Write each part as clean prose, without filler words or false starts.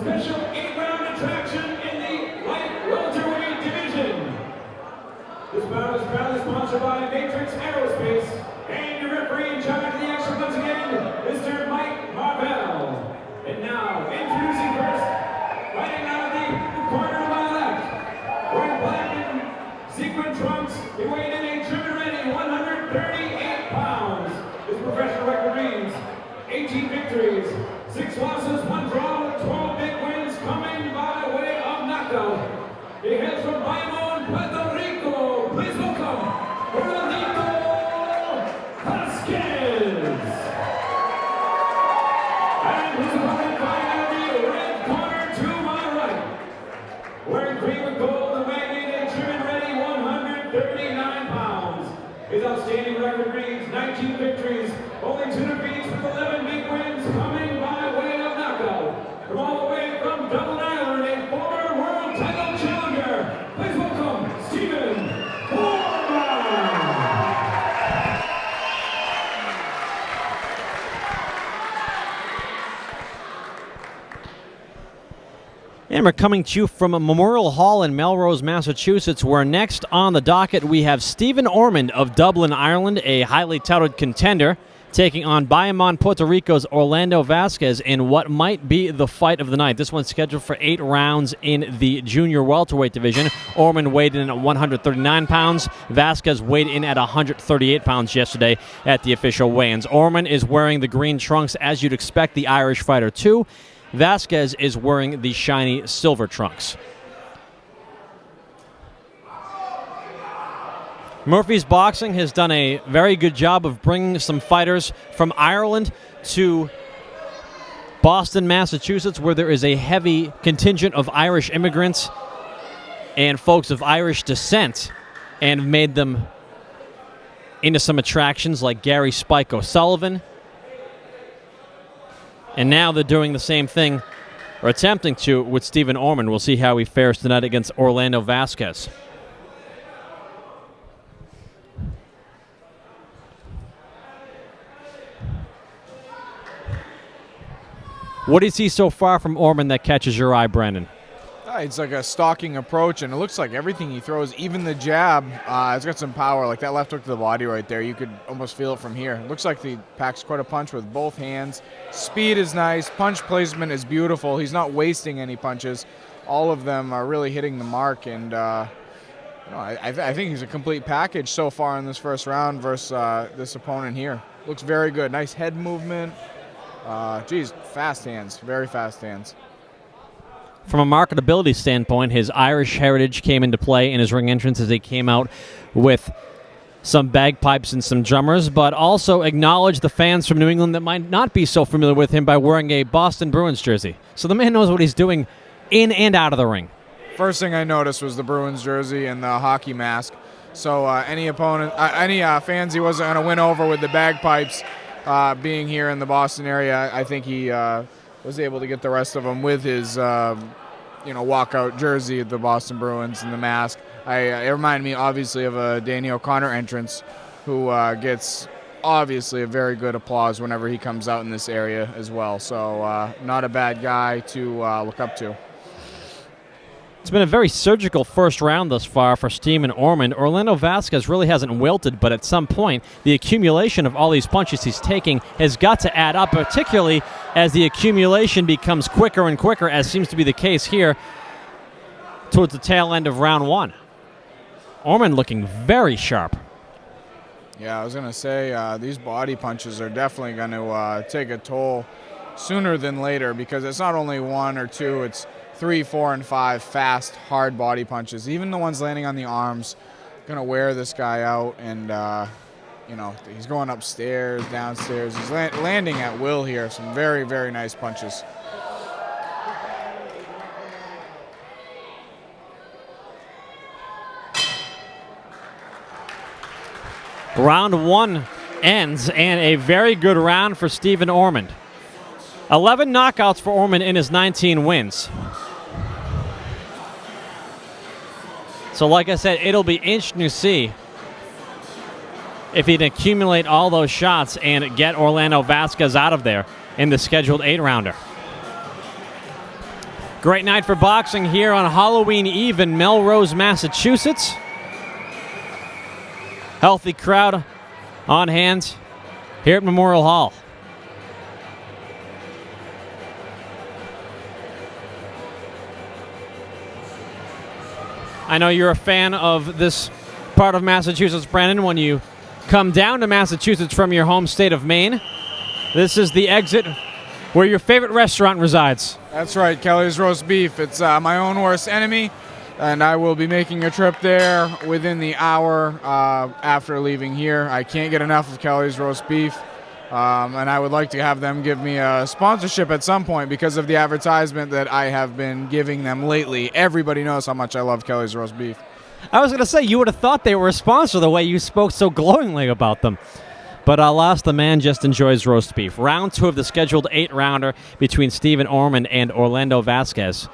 official 8-round attraction in the light welterweight division. This bout is proudly sponsored by Matrix Aerospace, and your referee in charge of the action once again, Mr. Mike Marvell. And now, introducing first, fighting out of the corner of my left, wearing black and sequin trunks, he weighed in a trim and ready 138 pounds. His professional record reads 18 victories, 6 losses, 1 draw, 12 big wins, coming by way of knockout. He hails from Ormond, Puerto Rico. Please welcome Orlando Vazquez. And his opponent fighting out of the red corner to my right, wearing cream and gold and weighing in a trim and ready 139 pounds. His outstanding record reads 19 victories, only 2 defeats with 11 big wins, coming by way of knockout. From all the way from Dublin, Ireland, a former world title challenger. Please welcome Stephen Ormond. And we're coming to you from a Memorial Hall in Melrose, Massachusetts, where next on the docket we have Stephen Ormond of Dublin, Ireland, a highly touted contender, taking on Bayamon, Puerto Rico's Orlando Vazquez in what might be the fight of the night. This one's scheduled for 8 rounds in the junior welterweight division. Ormond weighed in at 139 pounds. Vazquez weighed in at 138 pounds yesterday at the official weigh-ins. Ormond is wearing the green trunks, as you'd expect the Irish fighter to. Vazquez is wearing the shiny silver trunks. Murphy's Boxing has done a very good job of bringing some fighters from Ireland to Boston, Massachusetts, where there is a heavy contingent of Irish immigrants and folks of Irish descent, and made them into some attractions like Gary Spike O'Sullivan. And now they're doing the same thing, or attempting to, with Stephen Ormond. We'll see how he fares tonight against Orlando Vazquez. What do you see so far from Ormond that catches your eye, Brandon? It's like a stalking approach, and it looks like everything he throws, even the jab, it's got some power. Like that left hook to the body right there, you could almost feel it from here. It looks like he packs quite a punch with both hands. Speed is nice. Punch placement is beautiful. He's not wasting any punches. All of them are really hitting the mark, and I think he's a complete package so far in this first round versus this opponent here. Looks very good. Nice head movement. Fast hands. Very fast hands. From a marketability standpoint, his Irish heritage came into play in his ring entrance as he came out with some bagpipes and some drummers, but also acknowledged the fans from New England that might not be so familiar with him by wearing a Boston Bruins jersey. So the man knows what he's doing in and out of the ring. First thing I noticed was the Bruins jersey and the hockey mask. So any fans he wasn't going to win over with the bagpipes being here in the Boston area, I think he was able to get the rest of them with his walkout jersey of the Boston Bruins and the mask. It reminded me obviously of a Danny O'Connor entrance, who gets obviously a very good applause whenever he comes out in this area as well. So not a bad guy to look up to. It's been a very surgical first round thus far for Stephen Ormond. Orlando Vazquez really hasn't wilted, but at some point, the accumulation of all these punches he's taking has got to add up, particularly as the accumulation becomes quicker and quicker, as seems to be the case here towards the tail end of round 1. Ormond looking very sharp. Yeah, I was going to say, these body punches are definitely going to take a toll sooner than later, because it's not only 1 or 2, it's 3, 4, and 5 fast, hard body punches. Even the ones landing on the arms, going to wear this guy out. And, he's going upstairs, downstairs. He's landing at will here. Some very, very nice punches. Round 1 ends, and a very good round for Stephen Ormond. 11 knockouts for Ormond in his 19 wins. So like I said, it'll be interesting to see if he can accumulate all those shots and get Orlando Vazquez out of there in the scheduled 8-rounder. Great night for boxing here on Halloween Eve in Melrose, Massachusetts. Healthy crowd on hand here at Memorial Hall. I know you're a fan of this part of Massachusetts, Brandon, when you come down to Massachusetts from your home state of Maine. This is the exit where your favorite restaurant resides. That's right, Kelly's Roast Beef. It's my own worst enemy, and I will be making a trip there within the hour after leaving here. I can't get enough of Kelly's Roast Beef, and I would like to have them give me a sponsorship at some point because of the advertisement that I have been giving them lately. Everybody knows how much I love Kelly's Roast Beef. I was going to say, you would have thought they were a sponsor the way you spoke so glowingly about them. But alas, the man just enjoys roast beef. Round 2 of the scheduled 8-rounder between Stephen Ormond and Orlando Vazquez.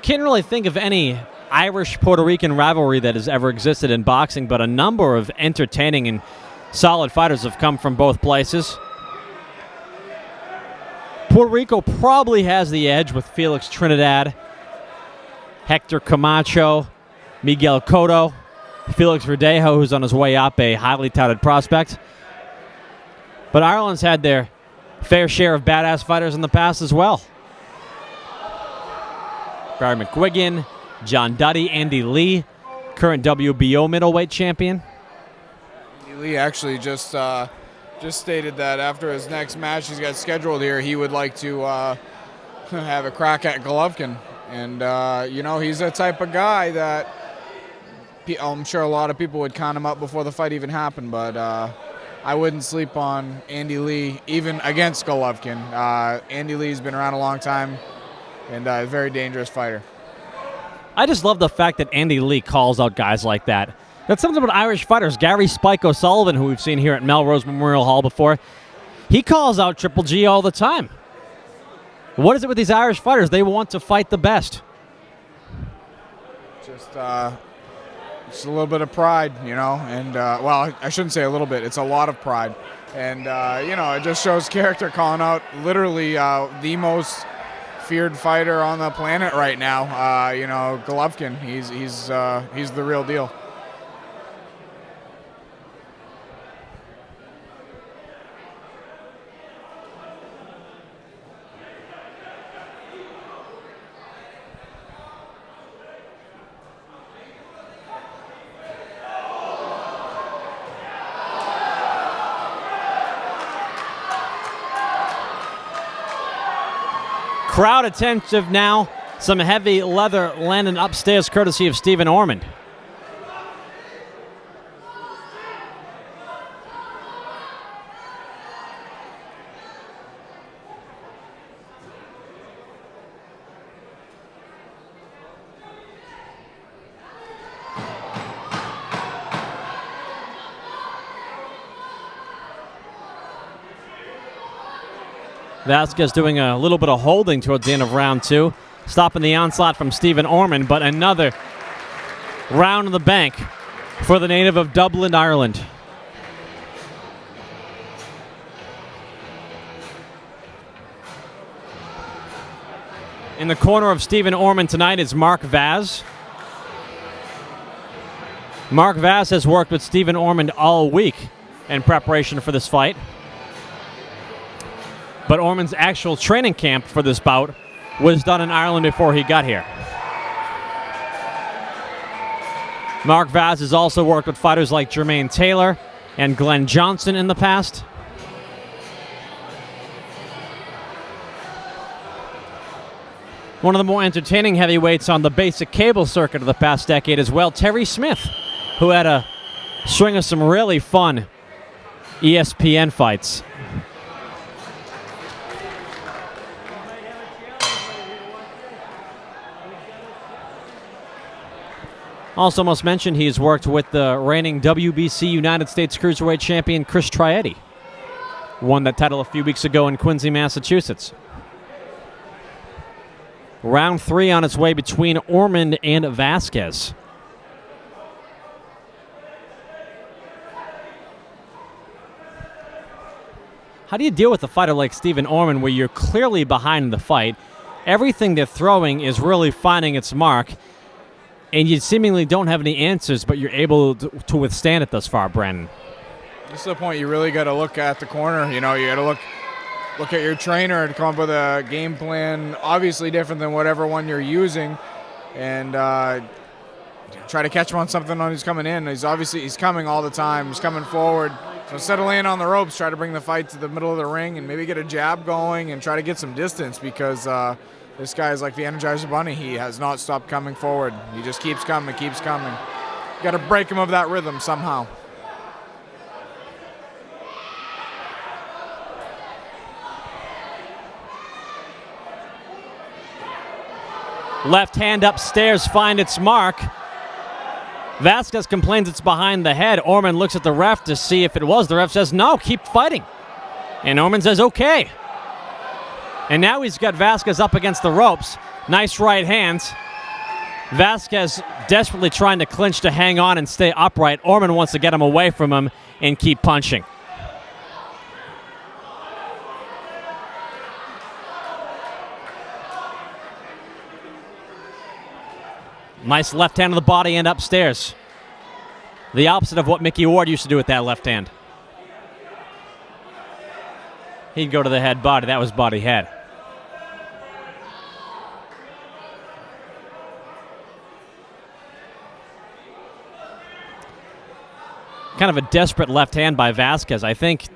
Can't really think of any Irish-Puerto Rican rivalry that has ever existed in boxing, but a number of entertaining and solid fighters have come from both places. Puerto Rico probably has the edge with Felix Trinidad, Hector Camacho, Miguel Cotto, Felix Verdejo, who's on his way up, a highly touted prospect. But Ireland's had their fair share of badass fighters in the past as well. Barry McGuigan, John Duddy, Andy Lee, current WBO middleweight champion. Andy Lee actually just stated that after his next match he's got scheduled here, he would like to have a crack at Golovkin. And, he's the type of guy that I'm sure a lot of people would count him up before the fight even happened, but I wouldn't sleep on Andy Lee, even against Golovkin. Andy Lee's been around a long time and a very dangerous fighter. I just love the fact that Andy Lee calls out guys like that. That's something about Irish fighters. Gary Spike O'Sullivan, who we've seen here at Melrose Memorial Hall before, he calls out Triple G all the time. What is it with these Irish fighters? They want to fight the best. Just a little bit of pride, and, well, I shouldn't say a little bit. It's a lot of pride. And, it just shows character, calling out literally the most feared fighter on the planet right now. Golovkin, he's the real deal. Crowd attentive now. Some heavy leather landing upstairs courtesy of Stephen Ormond. Vazquez doing a little bit of holding towards the end of round 2, stopping the onslaught from Stephen Ormond, but another round in the bank for the native of Dublin, Ireland. In the corner of Stephen Ormond tonight is Mark Vaz. Mark Vaz has worked with Stephen Ormond all week in preparation for this fight. But Ormond's actual training camp for this bout was done in Ireland before he got here. Mark Vaz has also worked with fighters like Jermaine Taylor and Glenn Johnson in the past. One of the more entertaining heavyweights on the basic cable circuit of the past decade as well, Terry Smith, who had a string of some really fun ESPN fights. Also must mention he's worked with the reigning WBC United States Cruiserweight Champion Chris Trieti. Won that title a few weeks ago in Quincy, Massachusetts. Round 3 on its way between Ormond and Vazquez. How do you deal with a fighter like Stephen Ormond where you're clearly behind the fight? Everything they're throwing is really finding its mark, and you seemingly don't have any answers, but you're able to withstand it thus far, Brandon. This is the point you really got to look at the corner. You know, you got to look at your trainer to come up with a game plan, obviously different than whatever one you're using, and try to catch him on something when he's coming in. He's coming all the time. He's coming forward. So instead of laying on the ropes, try to bring the fight to the middle of the ring and maybe get a jab going and try to get some distance, because this guy is like the Energizer Bunny. He has not stopped coming forward. He just keeps coming, keeps coming. You got to break him of that rhythm somehow. Left hand upstairs, find its mark. Vazquez complains it's behind the head. Ormond looks at the ref to see if it was. The ref says, no, keep fighting. And Ormond says, okay. And now he's got Vazquez up against the ropes. Nice right hands. Vazquez desperately trying to clinch to hang on and stay upright. Ormond wants to get him away from him and keep punching. Nice left hand on the body and upstairs. The opposite of what Mickey Ward used to do with that left hand. He'd go to the head body. That was body head. Kind of a desperate left hand by Vazquez. I think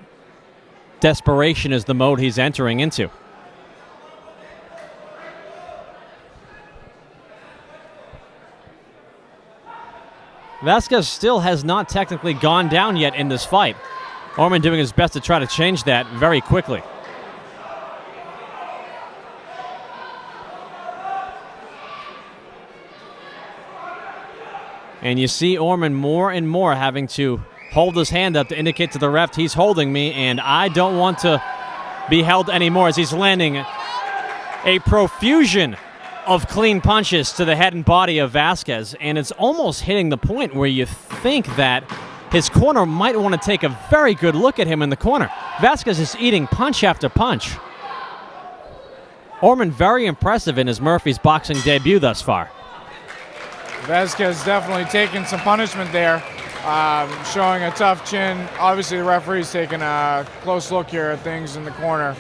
desperation is the mode he's entering into. Vazquez still has not technically gone down yet in this fight. Ormond doing his best to try to change that very quickly. And you see Ormond more and more having to hold his hand up to indicate to the ref, he's holding me and I don't want to be held anymore, as he's landing a profusion of clean punches to the head and body of Vazquez, and it's almost hitting the point where you think that his corner might want to take a very good look at him in the corner. Vazquez is eating punch after punch. Ormond very impressive in his Murphy's boxing debut thus far. Vazquez definitely taking some punishment there, showing a tough chin. Obviously the referee's taking a close look here at things in the corner.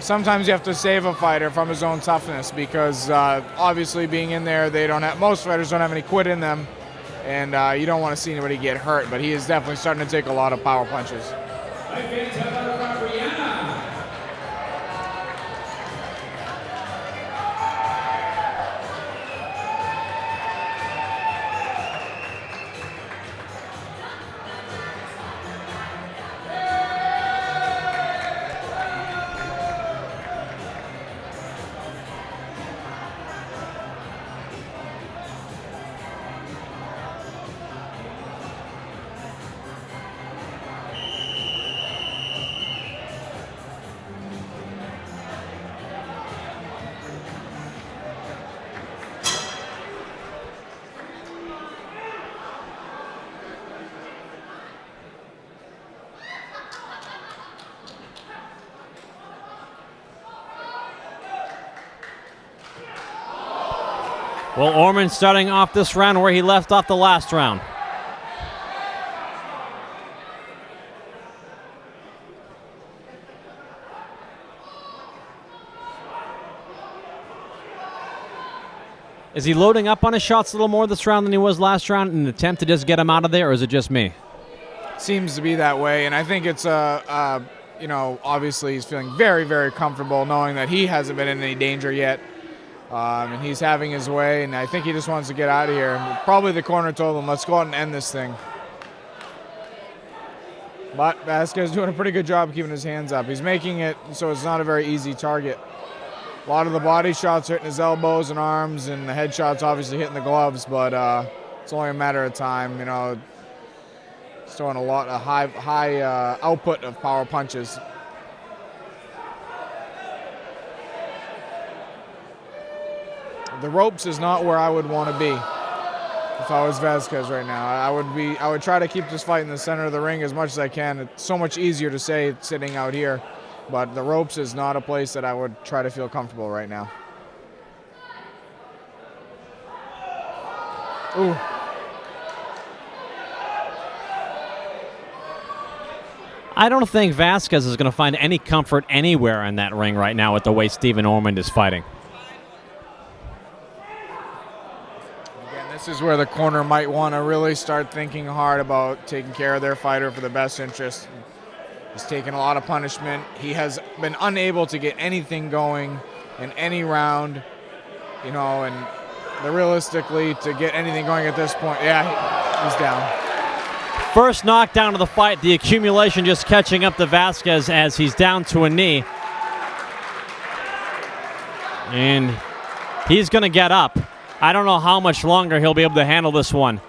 Sometimes you have to save a fighter from his own toughness, because obviously being in there, most fighters don't have any quit in them, and you don't want to see anybody get hurt, but he is definitely starting to take a lot of power punches. Well, Ormond starting off this round where he left off the last round. Is he loading up on his shots a little more this round than he was last round in an attempt to just get him out of there, or is it just me? Seems to be that way, and I think it's obviously he's feeling very, very comfortable knowing that he hasn't been in any danger yet. And he's having his way, and I think he just wants to get out of here. Probably the corner told him, let's go out and end this thing. But Vazquez is doing a pretty good job keeping his hands up. He's making it so it's not a very easy target. A lot of the body shots are hitting his elbows and arms, and the head shots obviously hitting the gloves, but it's only a matter of time. You know, he's throwing a high output of power punches. The ropes is not where I would want to be. if I was Vazquez right now. I would try to keep this fight in the center of the ring as much as I can. It's so much easier to say sitting out here, but the ropes is not a place that I would try to feel comfortable right now. Ooh. I don't think Vazquez is going to find any comfort anywhere in that ring right now with the way Stephen Ormond is fighting. Again, this is where the corner might want to really start thinking hard about taking care of their fighter for the best interest. He's taken a lot of punishment. He has been unable to get anything going in any round, you know, and realistically to get anything going at this point, yeah, he's down. First knockdown of the fight, the accumulation just catching up to Vazquez as he's down to a knee. And he's going to get up. I don't know how much longer he'll be able to handle this one.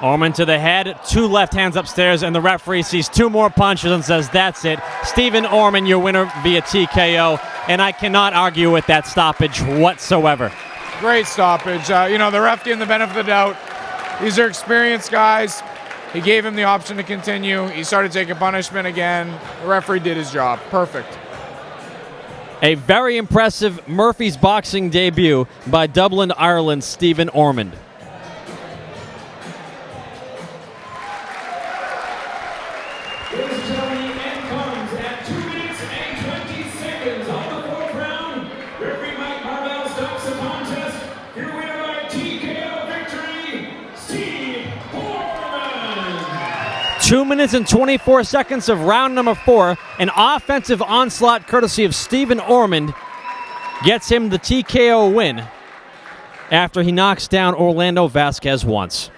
Ormond to the head, 2 left hands upstairs, and the referee sees 2 more punches and says, that's it. Stephen Ormond, your winner via TKO, and I cannot argue with that stoppage whatsoever. Great stoppage. You know, the ref gave him the benefit of the doubt. These are experienced guys. He gave him the option to continue. He started taking punishment again. The referee did his job. Perfect. A very impressive Murphy's boxing debut by Dublin, Ireland, Stephen Ormond. Ladies and gentlemen, the end comes at 2 minutes and 20 seconds of the 4th round. Referee Mike Marvell stops the contest. Your winner by TKO victory, Steve Ormond. 2 minutes and 24 seconds of round number 4. An offensive onslaught courtesy of Stephen Ormond gets him the TKO win after he knocks down Orlando Vazquez once.